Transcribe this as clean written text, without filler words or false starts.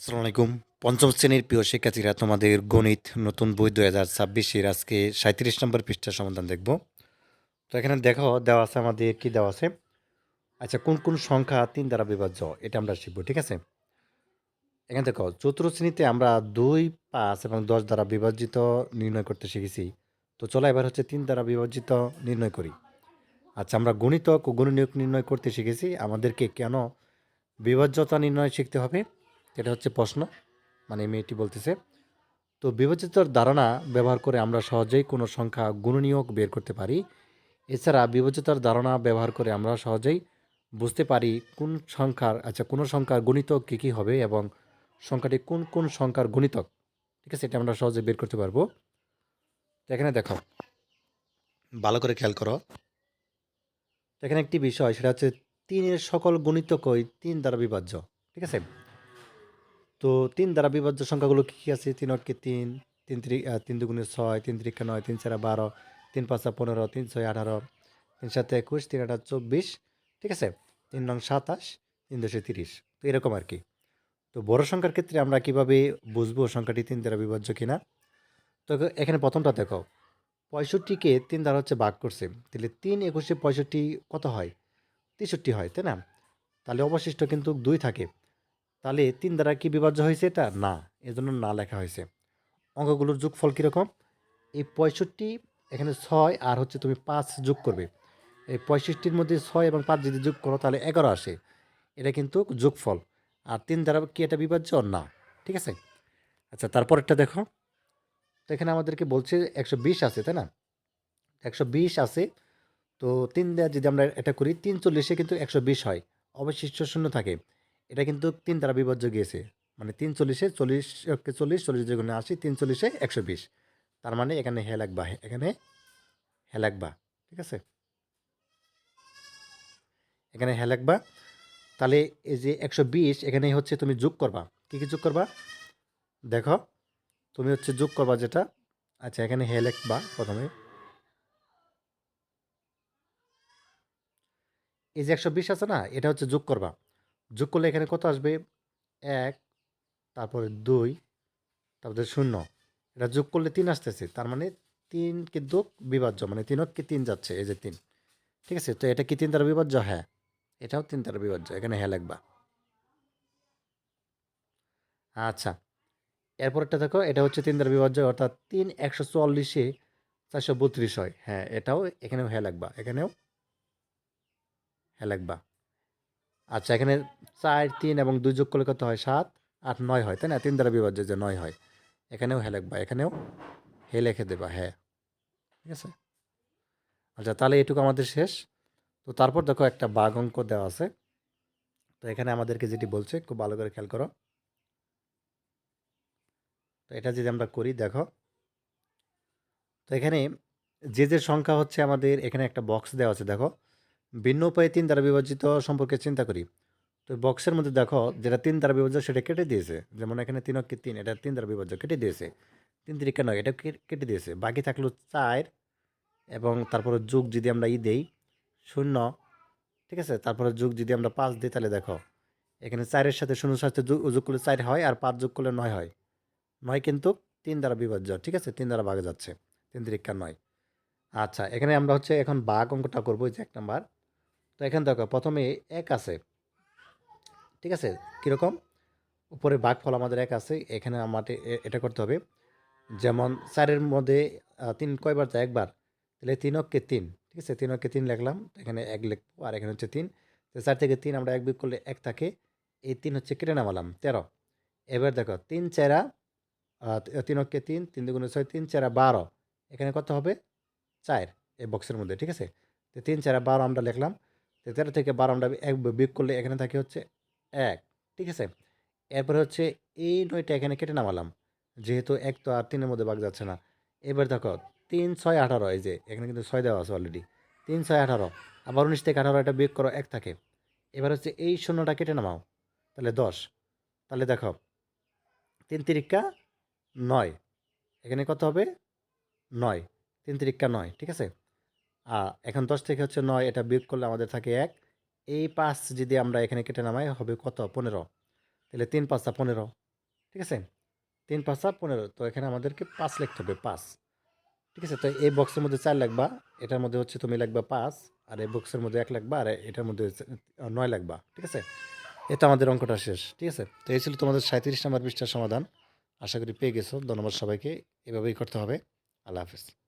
আসসালামু আলাইকুম। পঞ্চম শ্রেণীর প্রিয় শিক্ষার্থীরা, তোমাদের গণিত নতুন বই ২০২৬-এর আজকে ৩৭ নম্বর পৃষ্ঠার সমাধান দেখব। তো এখানে দেখো দেওয়া আছে, আমাদের কি দেওয়া আছে? আচ্ছা, কোন কোন সংখ্যা ৩ দ্বারা বিভাজ্য এটা আমরা শিখব, ঠিক আছে? এখানে দেখো, চতুর্থ শ্রেণীতে আমরা ২, ৫ এবং ১০ দ্বারা বিভাজিত নির্ণয় করতে শিখেছি। তো চলো এবার হচ্ছে ৩ দ্বারা বিভাজিত নির্ণয় করি। আচ্ছা, আমরা গুণিতক ও গুণনীয়ক নির্ণয় করতে শিখেছি। আমাদেরকে কেন বিভাজ্যতা নির্ণয় শিখতে হবে? এটা হচ্ছে প্রশ্ন, মানে মেয়েটি বলতেছে। তো বিভাজিতর ধারণা ব্যবহার করে আমরা সহজেই কোনো সংখ্যা গুণনীয়ক বের করতে পারি। এছাড়া বিভাজিতর ধারণা ব্যবহার করে আমরা সহজেই বুঝতে পারি কোনো সংখ্যার গুণিতক কী কী হবে এবং সংখ্যাটি কোন কোন সংখ্যার গুণিতক, ঠিক আছে? এটা আমরা সহজে বের করতে পারবো। তো এখানে দেখো, ভালো করে খেয়াল করো। তো এখানে একটি বিষয়, সেটা হচ্ছে ৩-এর সকল গুণিতকই ৩ দ্বারা বিভাজ্য, ঠিক আছে? তো ৩ দ্বারা বিভাজ্য সংখ্যাগুলো কী কী আছে? ৩ অক্ষে ৩, ৩ দুগুণে ৬, ৩ তিরিক্ষা ৯, ৩ চারা ১২, ৩ পাঁচা ১৫, ৩ ছয় ১৮, ৩ সাতে ২১, ৩ আটা ২৪, ঠিক আছে? ৩ নং ২৭, ৩ দশে ৩০। তো এরকম আর কি। তো বড় সংখ্যার ক্ষেত্রে আমরা কিভাবে বুঝবো সংখ্যাটি ৩ দ্বারা বিভাজ্য কিনা? তো এখানে প্রথমটা দেখো, ৬৫কে ৩ দ্বারা হচ্ছে ভাগ করছে। তাহলে ৩ একুশে ৬৫ কত হয়? ৬৩ হয়, তাই না? তাহলে অবশিষ্ট কিন্তু ২ থাকে। তাহলে ৩ দ্বারা কি বিভাজ্য হয়েছে এটা? না, এজন্য না লেখা হয়েছে। অঙ্কগুলোর যোগফল কীরকম? এই ৬৫, এখানে ৬ আর হচ্ছে তুমি ৫ যোগ করবে। এই ৬৫-র মধ্যে ৬ এবং ৫ যদি যোগ করো তাহলে ১১ আসে। এটা কিন্তু যোগফল। আর ৩ দ্বারা কি এটা বিভাজ্য? না, ঠিক আছে? আচ্ছা, তারপরেরটা দেখো। তো এখানে আমাদেরকে বলছে ১২০ আছে, তাই না? ১২০ আছে। তো ৩ দিয়ে যদি আমরা এটা করি, ৩ চল্লিশে কিন্তু ১২০ হয়। অবশিষ্ট শূন্য থাকে। এটা কিন্তু ৩ দ্বারা বিভাজ্য গিয়েছে। মানে ৩ চল্লিশে ৪০ কে ৪০, ৪০ দ্বিগুণে ৮০, ৩ চল্লিশে ১২০। তার মানে এখানে হে লাগবা, এখানে হে লাগবা, ঠিক আছে? এখানে হে লাগবা। তাহলে এই যে ১২০ এখানে হচ্ছে তুমি যোগ করবা। কী কী যোগ করবা? দেখো, তুমি হচ্ছে যোগ করবা যেটা। আচ্ছা, এখানে হে লিখবা প্রথমে। এই যে ১২০ আছে না, এটা হচ্ছে যোগ করবা। যোগ করলে এখানে কত আসবে? ১, তারপরে ২, তারপরে ০। এটা যোগ করলে ৩ আসতেছে। তার মানে ৩ কিন্তু বিভাজ্য, মানে ৩ কে ৩ যাচ্ছে, এই যে ৩, ঠিক আছে? তো এটা কি ৩ দ্বারা বিভাজ্য? হ্যাঁ, এটাও ৩ দ্বারা বিভাজ্য। এখানে হ্যাঁ লিখবা। আচ্ছা, এরপরেরটা দেখো, এটা হচ্ছে ৩ দ্বারা বিভাজ্য, অর্থাৎ ৩ ১৪৪-এ ৪৩২ হয়। হ্যাঁ, এটাও এখানেও হ্যাঁ লিখবা, এখানেও হ্যাঁ লিখবা। আচ্ছা, এখানে ৪, ৩ এবং ২ যোগ করলে কত হয়? ৭, ৮, ৯ হয়, তাই না? ৩ দ্বারা বিভাজ্য যে ৯ হয়। এখানেও হ্যাঁ লিখবা, এখানেও হ্যাঁ লিখে দেবা, হ্যাঁ, ঠিক আছে? আচ্ছা, তাহলে এটুকু আমাদের শেষ। তো তারপর দেখো, একটা ভাগ অঙ্ক দেওয়া আছে। তো এখানে আমাদেরকে যেটি বলছে, খুব ভালো করে খেয়াল করো। তো এটা যদি আমরা করি, দেখো, তো এখানে যে সংখ্যা হচ্ছে আমাদের, এখানে একটা বক্স দেওয়া আছে, দেখো, ভিন্ন উপায়ে ৩ দ্বারা বিভাজিত সম্পর্কে চিন্তা করি। তো বক্সের মধ্যে দেখো, যেটা ৩ দ্বারা বিভাজ্য সেটা কেটে দিয়েছে। যেমন এখানে ৩ অক্ষে ৩, এটা ৩ দ্বারা বিভাজ্য, কেটে দিয়েছে। ৩ তিরিকা ৯, এটা কেটে দিয়েছে। বাকি থাকলো ৪, এবং তারপরে যোগ যদি আমরা দেই ০, ঠিক আছে? তারপরে যোগ যদি আমরা ৫ দিই, তাহলে দেখো, এখানে ৪-এর সাথে ০-এর সাথে যোগ করলে ৪ হয়, আর ৫ যোগ করলে ৯ হয়। ৯ কিন্তু ৩ দ্বারা বিভাজ্য, ঠিক আছে? ৩ দ্বারা ভাগে যাচ্ছে। ৩ তিরিকা ৯। আচ্ছা, এখানে আমরা হচ্ছে এখন ভাগ অঙ্কটা করবো, এই যে ১ নাম্বার। তো এখানে দেখো, প্রথমে ১ আছে, ঠিক আছে? কীরকম? উপরে ভাগফল আমাদের ১ আছে। এখানে আমাদের এটা করতে হবে। যেমন ৪-এর মধ্যে ৩ কয়বার যায়? একবার। তাহলে ৩ অক্ষে ৩, ঠিক আছে? ৩ অক্ষে ৩ লিখলাম। এখানে ১ লিখবো, আর এখানে হচ্ছে ৩। তো ৪ থেকে ৩ আমরা ১ বিয়োগ করলে ১ থাকে। এই ৩ হচ্ছে কেটে নামালাম, ১৩। এবার দেখো, ৩ ৪, ৩ অক্ষে ৩, ৩ দুগুণে ৬, ৩ ৪ ১২। এখানে কত হবে? ৪, এই বক্সের মধ্যে, ঠিক আছে? তো ৩ ৪ ১২ আমরা লিখলাম। তো ১৩ থেকে ১২ আমরা ১ বিয়োগ করলে এখানে থাকে হচ্ছে ১, ঠিক আছে? এরপরে হচ্ছে এই ৯টা এখানে কেটে নামালাম। যেহেতু ১ তো আর ৩-এর মধ্যে ভাগ যাচ্ছে না। এবার দেখো, ৩ ৬ ১৮, এই যে এখানে কিন্তু ৬ দেওয়া আছে অলরেডি। ৩ ৬ ১৮, আবার ১৯ থেকে ১৮ এটা বিয়োগ করো, ১ থাকে। এবার হচ্ছে এই শূন্যটা কেটে নামাও, তাহলে ১০। তাহলে দেখো, ৩ তিরিক্কা ৯, এখানে কত হবে? ৯, ৩ তিরিক্কা ৯, ঠিক আছে? এখন ১০ থেকে হচ্ছে ৯, এটা বিয়োগ করলে আমাদের থাকে ১। এই ৫ যদি আমরা এখানে কেটে নামাই, হবে কত? ১৫। তাহলে ৩ ৫ ১৫। ঠিক আছে? ৩ ৫ 15, তো এখানে আমাদেরকে ৫ লিখতে হবে, ৫। ঠিক আছে? তো এই বক্সের মধ্যে ৪ লিখবা, এটার মধ্যে হচ্ছে তুমি লিখবা ৫, আর এই বক্সের মধ্যে ১ লিখবা, আর এটার মধ্যে হচ্ছে ৯ লিখবা। ঠিক আছে? এ তো আমাদের অঙ্কটা শেষ। ঠিক আছে? তো এই ছিল তোমাদের ৩৭ নাম্বার পৃষ্ঠার সমাধান। আশা করি পেয়ে গেছো। ধন্যবাদ সবাইকে। এভাবেই করতে হবে। আল্লাহ হাফেজ।